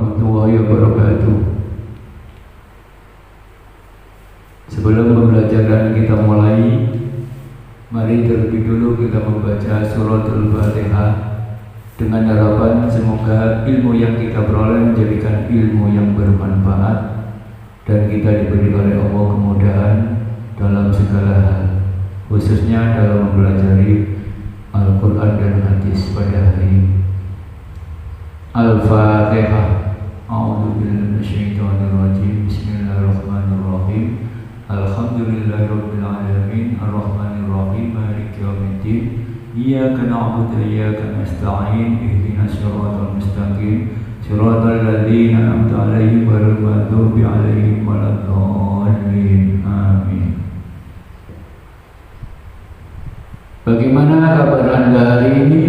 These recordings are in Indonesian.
warahmatullahi wabarakatuh. Sebelum pembelajaran kita mulai, mari terlebih dulu kita membaca suratul Fatihah dengan harapan semoga ilmu yang kita peroleh menjadikan ilmu yang bermanfaat dan kita diberi oleh Allah kemudahan dalam segala hal, khususnya dalam mempelajari Al-Quran dan hadis pada hari ini. Al-Fatihah. A'udzubillahi minasyaitonirrajim. Bismillahirrahmanirrahim. Alhamdulillahirabbil alamin, arrahmanirrahim, maliki yaumiddin. Iyyaka na'budu wa iyyaka nasta'in. Ihdinas siratal mustaqim. Siratal ladzina an'amta 'alaihim ghairil maghdubi 'alaihim waladdallin. Amin. Bagaimana kabar Anda hari ini?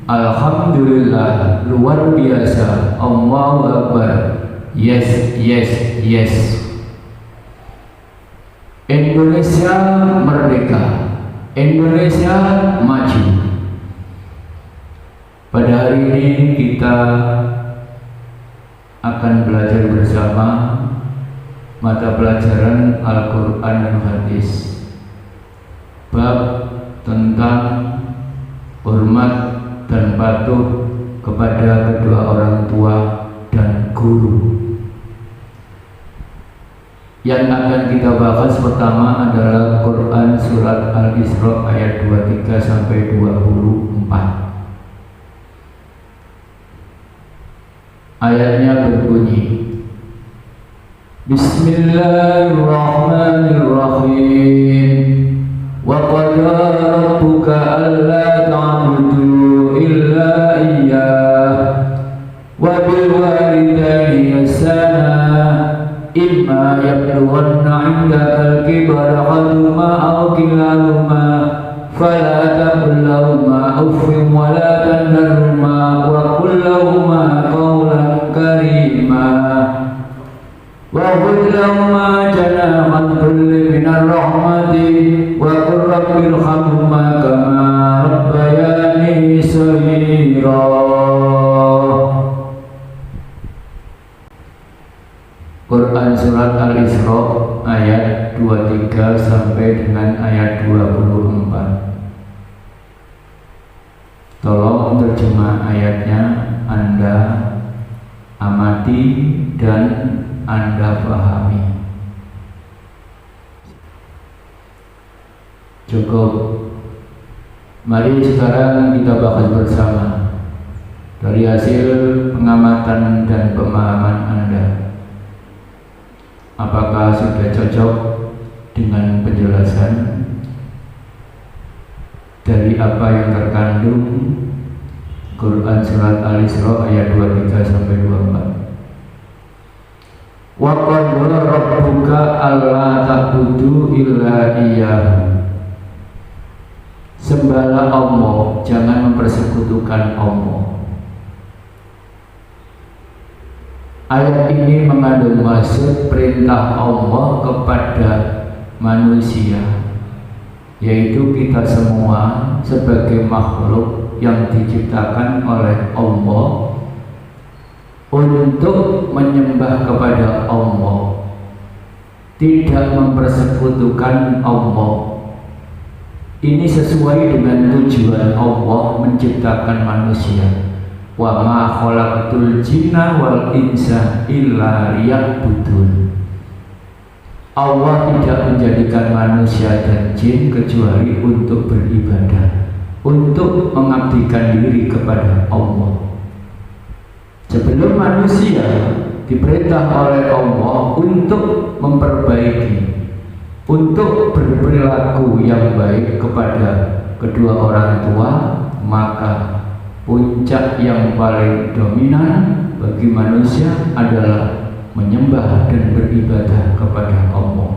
Alhamdulillah, luar biasa. Allahu Akbar. Yes, yes, yes. Indonesia merdeka, Indonesia maju. Pada hari ini kita akan belajar bersama mata pelajaran Al-Quran dan Hadis, bab tentang hormat dan patuh kepada kedua orang tua dan guru. Yang akan kita bahas pertama adalah Quran surat Al-Isra ayat 23 sampai 24. Ayatnya berbunyi, Bismillahirrahmanirrahim. Wa qada rabbuka alla ta'budu illa iyyah wa bil walidayni ihsana imma yablughanna 'indaka al-kibara ahaduhuma aw kilahuma fala taqul lahumā uffin wa la tanharhumā wa qul lahumā qawlan karīmā wa'khudh lahumā janāha dhulli minar rahmati wa qur rabbi irhamhumā kamā rabbayānī shaghīrā. Quran surat Al-Isra ayat 23 sampai dengan ayat 24. Tolong terjemah ayatnya Anda amati dan Anda pahami. Cukup. Mari sekarang kita bahas bersama dari hasil pengamatan dan pemahaman Anda. Apakah sudah cocok dengan penjelasan dari apa yang terkandung Quran surat Al-Isra ayat 23 sampai 24. Wa qala rabbuka alla ta'budu illa iyyahu. Sembahlah Allah, jangan mempersekutukan Allah. Ayat ini mengandung maksud perintah Allah kepada manusia, yaitu kita semua sebagai makhluk yang diciptakan oleh Allah untuk menyembah kepada Allah, tidak mempersekutukan Allah. Ini sesuai dengan tujuan Allah menciptakan manusia. Wa ma khalaqtul jinna wal insa illa liya'budun. Allah tidak menjadikan manusia dan jin kecuali untuk beribadah, untuk mengabdikan diri kepada Allah. Sebelum manusia diperintah oleh Allah untuk memperbaiki, untuk berperilaku yang baik kepada kedua orang tua, maka puncak yang paling dominan bagi manusia adalah menyembah dan beribadah kepada Allah.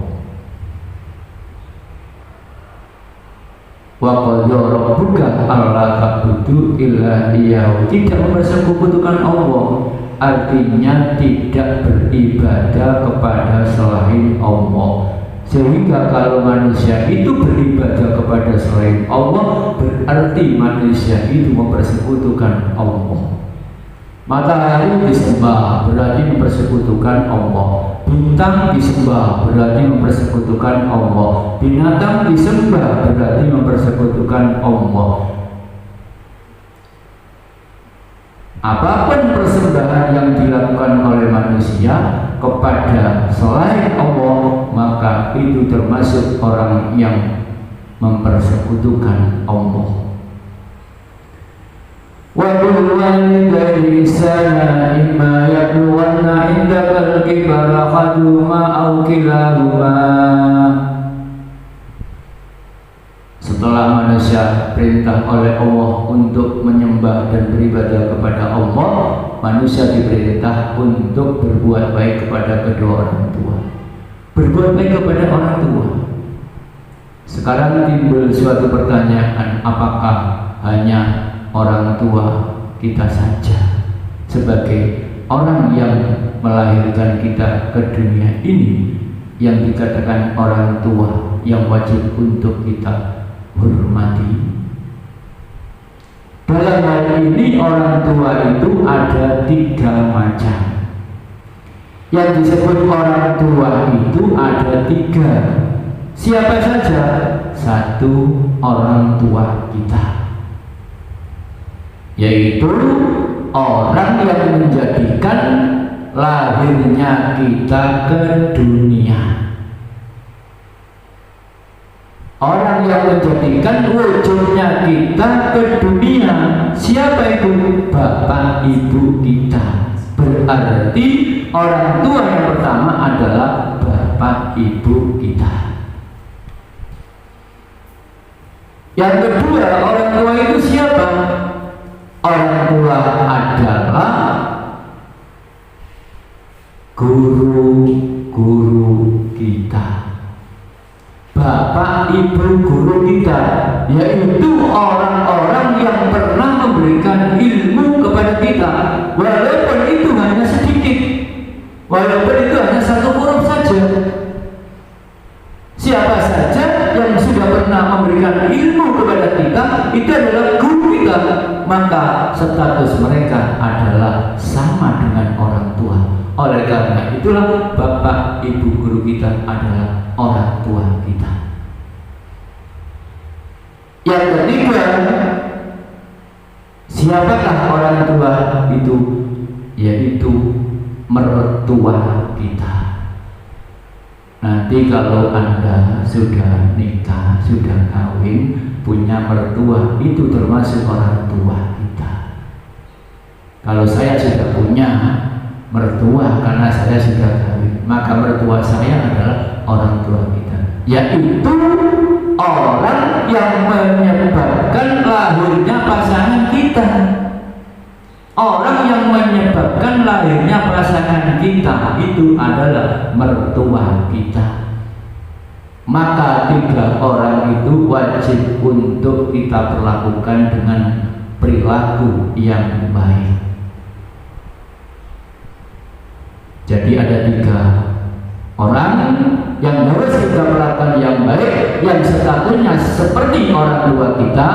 Wa qala rabbuka alla ta'budu illa iyyahu. Tidak mempersekutukan Allah artinya tidak beribadah kepada selain Allah. Sehingga kalau manusia itu beribadah kepada selain Allah, berarti manusia itu mempersekutukan Allah. Matahari disembah berarti mempersekutukan Allah. Bintang disembah berarti mempersekutukan Allah. Binatang disembah berarti mempersekutukan Allah. Apapun persembahan yang dilakukan oleh manusia kepada selain Allah, maka itu termasuk orang yang mempersekutukan Allah. Wa bil walidayni ihsana imma yablughanna indaka al-kibara ahaduhuma aw kilahuma. Setelah manusia perintah oleh Allah untuk menyembah dan beribadah kepada Allah, manusia diperintah untuk berbuat baik kepada kedua orang tua. Berbuat baik kepada orang tua. Sekarang timbul suatu pertanyaan, apakah hanya orang tua kita saja sebagai orang yang melahirkan kita ke dunia ini yang dikatakan orang tua yang wajib untuk kita hormati? Dalam hal ini orang tua itu ada 3 macam. Yang disebut orang tua itu ada 3. Siapa saja? 1, orang tua kita, yaitu orang yang menjadikan lahirnya kita ke dunia. Orang yang menjadikan wujudnya kita ke dunia. Siapa itu? Bapak ibu kita. Berarti orang tua yang pertama adalah bapak ibu kita. Yang kedua, orang tua itu siapa? Orang tua adalah guru-guru kita. Bapak ibu guru kita, yaitu orang-orang yang pernah memberikan ilmu kepada kita, walaupun itu hanya sedikit, walaupun itu hanya 1 huruf saja. Siapa saja yang sudah pernah memberikan ilmu kepada kita, itu adalah guru kita, maka status mereka adalah sama dengan orang tua. Oleh karena itulah bapak ibu guru kita adalah orang tua kita. Yang ketiga, siapakah orang tua itu? Yaitu mertua kita. Nanti kalau Anda sudah nikah, sudah kawin, punya mertua, itu termasuk orang tua kita. Kalau saya sudah punya mertua karena saya sudah kawin, maka mertua saya adalah orang tua kita, yaitu orang yang menyebabkan lahirnya pasangan kita. Orang yang menyebabkan lahirnya pasangan kita itu adalah mertua kita. Maka 3 orang itu wajib untuk kita perlakukan dengan perilaku yang baik. Jadi ada 3 orang yang harus kita perlakukan yang baik, yang statusnya seperti orang tua kita,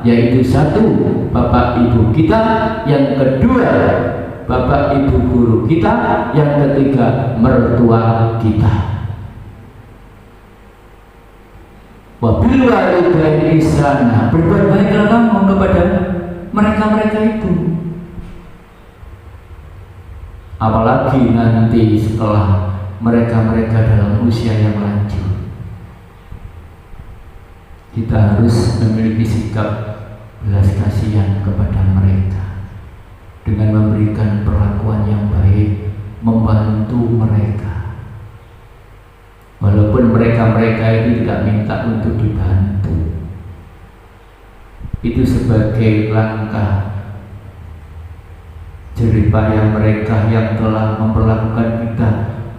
yaitu 1, bapak ibu kita, yang kedua, bapak ibu guru kita, yang ketiga, mertua kita. Wabil walidaini ihsana, berbuat baiklah kamu kepada mereka-mereka itu. Apalagi nanti setelah mereka-mereka dalam usia yang lanjut, kita harus memiliki sikap belas kasihan kepada mereka dengan memberikan perlakuan yang baik, membantu mereka, walaupun mereka-mereka itu tidak minta untuk dibantu. Itu sebagai langkah jeripaya mereka yang telah memperlakukan kita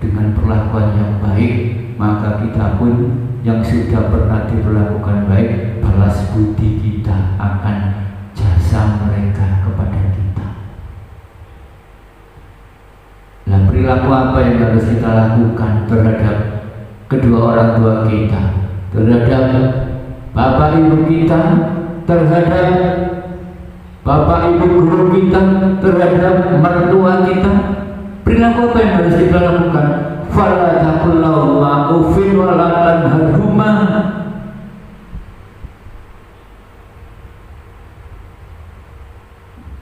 dengan perlakuan yang baik, maka kita pun yang sudah pernah diperlakukan baik, balas budi kita akan jasa mereka kepada kita. Dan perilaku apa yang harus kita lakukan terhadap kedua orang tua kita, terhadap bapak ibu kita, terhadap bapak ibu guru kita, terhadap mertua kita. Perilaku apa yang harus kita lakukan? Fala taqul lahuma uffin wa la tanharhuma.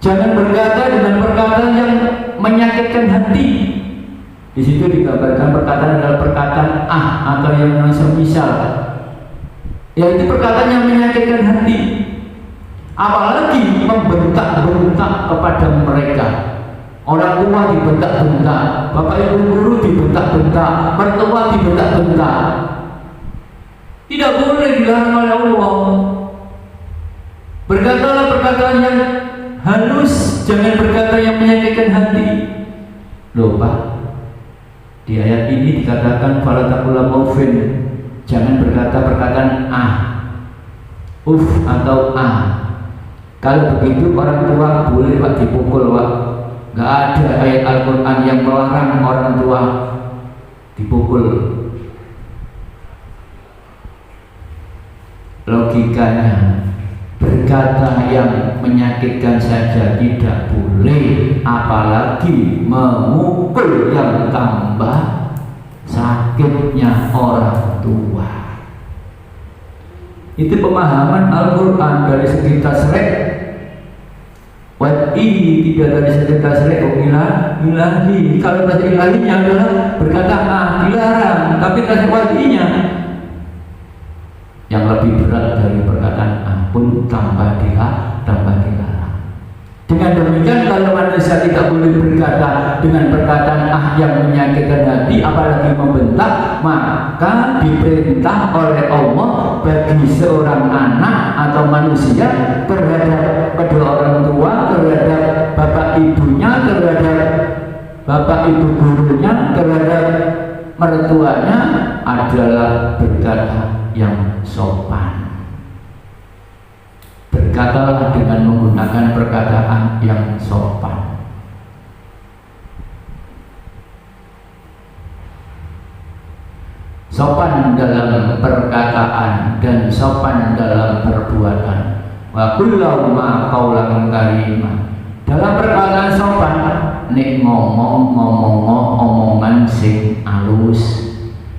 Jangan berkata dengan perkataan yang menyakitkan hati. Di situ digambarkan perkataan adalah perkataan atau yang semisal, yaitu perkataan yang menyakitkan hati. Apalagi membentak-bentak kepada mereka. Orang tua dibentak-bentak, bapak ibu guru dibentak-bentak, mertua dibentak-bentak. Tidak boleh, dilarang oleh Allah. Berkatalah perkataan yang halus, jangan berkata yang menyakitkan hati. Loh Pak, di ayat ini dikatakan fala taqul uffin, jangan berkata perkataan atau Kalau begitu orang tua boleh Pak dipukul Pak. Gak ada ayat Al-Quran yang melarang orang tua dipukul. Logikanya, berkata yang menyakitkan saja tidak boleh, apalagi memukul yang tambah sakitnya orang tua. Itu pemahaman Al-Quran dari segi tasrek. Wad'i tidak dari segi tasrek ilahi. Kalau tasrek ilahinya adalah berkata dilarang, tapi tasrek wad'inya yang lebih berat dari perkataan pun tambah dilarang. Dengan demikian, kalau manusia tidak boleh berkata dengan perkataan yang menyakitkan hati, apalagi membentak, maka diperintah oleh Allah bagi seorang anak atau manusia terhadap kedua orang tua, terhadap bapak ibunya, terhadap bapak ibu gurunya, terhadap mertuanya adalah berkata yang sopan. Berkatalah dengan menggunakan perkataan yang sopan. Sopan dalam perkataan dan sopan dalam perbuatan. Wa kullu ma qaulan karimah. Dalam perkataan sopan, nek ngomong omongan sing alus,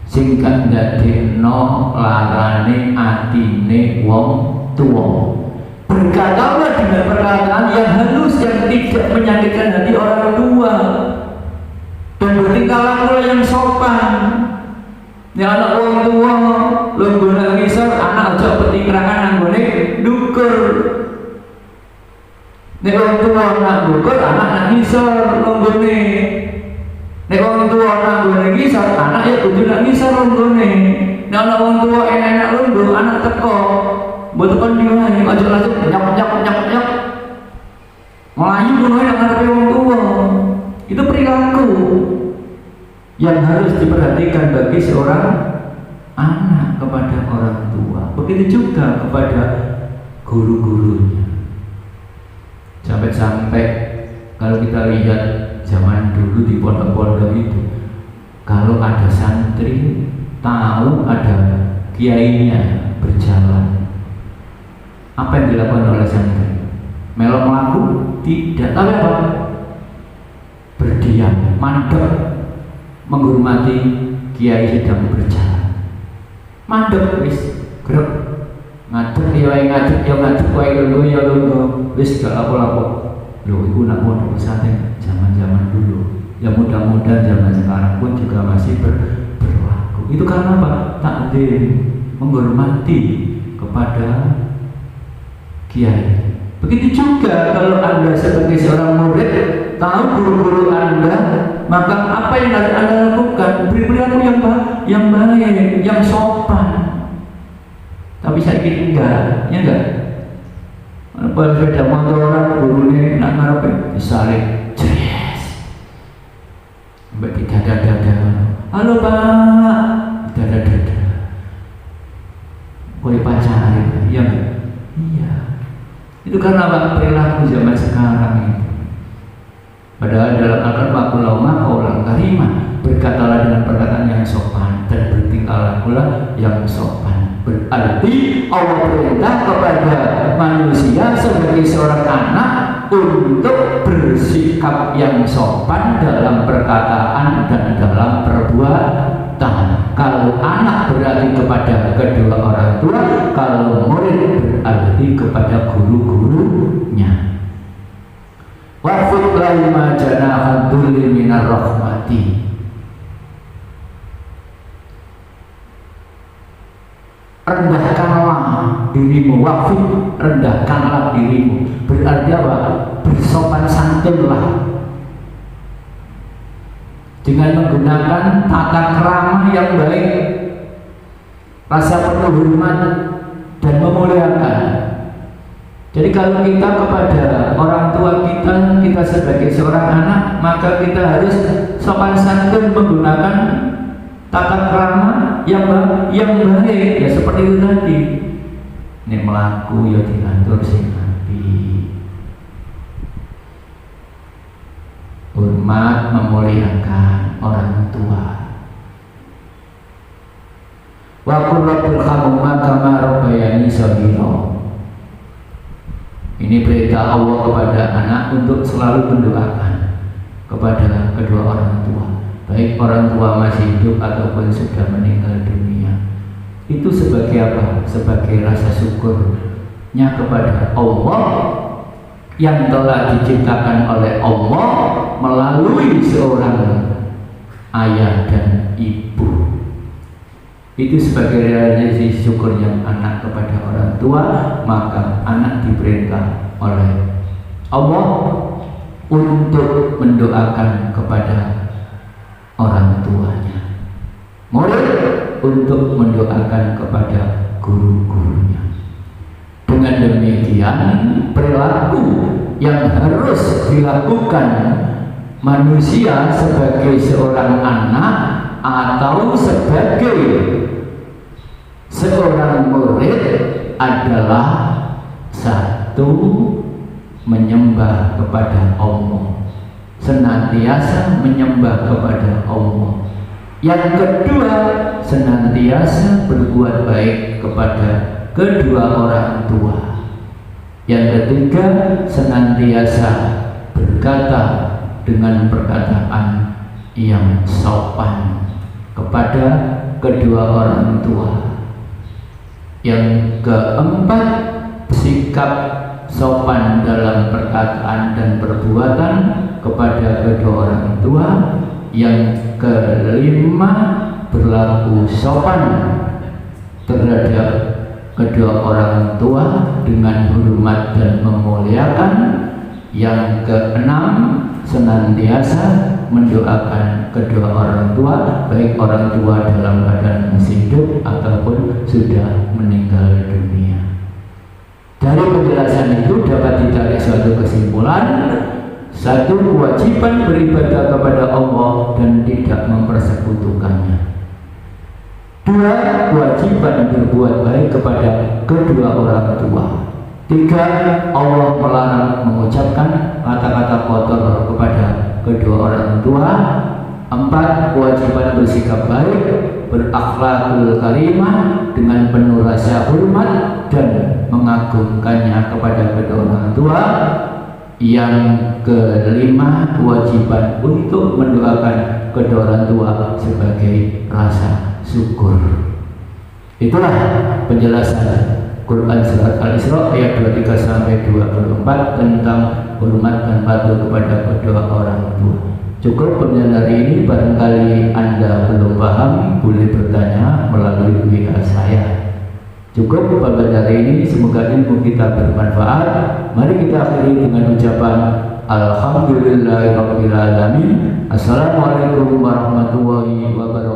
sing gak ndadekno larane atine wong tuwa. Berkatalah dengan perkataan yang halus, yang tidak menyakitkan hati orang tua, dan bertingkahlah yang sopan. Ya anak wong tua longgona ngisor, anak aja petingrangan anggone dukur. Nek wong tua anak dukur, anak ngisor longgone. Nek wong tua nggone ngisor, anak ya kudu ngisor longgone. Nek ana wong tua enak lungguh, anak teko. Mbok tekan diwae, aja langsung nyok. Melayu kuno yang ngarepe wong tua. Itu perilaku yang harus diperhatikan bagi seorang anak kepada orang tua. Begitu juga kepada guru-gurunya. Sampai-sampai kalau kita lihat zaman dulu di pondok-pondok itu, kalau ada santri tahu ada kiainya berjalan, apa yang dilakukan oleh santri? Melok melaku? Tidak. Tapi apa? Berdiam, mandek, menghormati kiai sedang berjalan. Mandek wis, grek, ngadeg ya ngadeg, ya ngadeg, wae lungguh ya lungguh, wis gak apa-apa. Loh, itu nak pondok pesantren zaman-zaman dulu. Ya mudah-mudahan zaman sekarang pun juga masih berlaku. Itu karena apa? Takdim, menghormati kepada kiai. Begitu juga kalau Anda sebagai seorang murid tahu guru-guru Anda, maka apa yang harus Anda lakukan? Beri perilaku yang baik, yang sopan. Tapi saya kira enggak, ya enggak. Kalau sepeda motoran gurunya nak ngarepe disalib, jeres. Mbak di dada-dada. Halo Pak, dada-dada. Boleh pacaran, ya enggak? Iya. Itu karena apa? Perilaku zaman sekarang itu. Padahal dalam Al-Quran kulama kaulan karimah, berkatalah dengan perkataan yang sopan dan bertingkahlah pula yang sopan. Berarti Allah perintah kepada manusia sebagai seorang anak untuk bersikap yang sopan dalam perkataan dan dalam perbuatan. Kalau anak berarti kepada kedua orang tua, kalau murid berarti kepada guru-gurunya. Wafud laima janaha dzulli minar rahmati. Rendahkanlah dirimu, wafid, rendahkanlah dirimu. Berarti apa? Bersopan santunlah dengan menggunakan tata krama yang baik, rasa penuh hormat dan memuliakan. Jadi kalau kita kepada orang tua kita sebagai seorang anak, maka kita harus sopan santun menggunakan tata krama yang baik, ya seperti itu tadi. Ini melaku ya diatur sing nabi, hormat memuliakan orang tua. Wa qur rabbil khamma kama rabbayani shaghira. Ini perintah Allah kepada anak untuk selalu mendoakan kepada kedua orang tua, baik orang tua masih hidup ataupun sudah meninggal dunia. Itu sebagai apa? Sebagai rasa syukurnya kepada Allah yang telah diciptakan oleh Allah melalui seorang ayah dan ibu. Itu sebagai realisasi syukurnya anak kepada orang tua. Maka anak diperintah oleh Allah untuk mendoakan kepada orang tuanya, murid untuk mendoakan kepada guru-gurunya. Dengan demikian perilaku yang harus dilakukan manusia sebagai seorang anak atau sebagai seorang murid adalah satu, menyembah kepada Allah, senantiasa menyembah kepada Allah. Yang kedua, senantiasa berbuat baik kepada kedua orang tua. Yang ketiga, senantiasa berkata dengan perkataan yang sopan kepada kedua orang tua. Yang keempat, sikap sopan dalam perkataan dan perbuatan kepada kedua orang tua. Yang kelima, berlaku sopan terhadap kedua orang tua dengan hormat dan memuliakan. Yang keenam, senantiasa mendoakan kedua orang tua, baik orang tua dalam keadaan masih hidup ataupun sudah meninggal dunia. Dari penjelasan itu dapat ditarik suatu kesimpulan: satu, kewajiban beribadah kepada Allah dan tidak mempersekutukannya. Dua, kewajiban berbuat baik kepada kedua orang tua. Tiga, Allah melarang mengucapkan kata-kata kotor kepada kedua orang tua. Empat, kewajiban bersikap baik, berakhlakul karimah dengan penuh rasa hormat dan mengagungkannya kepada kedua orang tua. Yang kelima, kewajiban untuk mendoakan kedua orang tua sebagai rasa syukur. Itulah penjelasan Quran Surat Al-Isra ayat 23-24 tentang hormat dan patuh kepada kedua orang tua. Cukup penjelasan hari ini. Barangkali Anda belum paham, boleh bertanya melalui WA saya. Cukup pada hari ini, semoga ilmu kita bermanfaat. Mari kita akhiri dengan ucapan Alhamdulillahirabbil alamin. Assalamualaikum warahmatullahi wabarakatuh.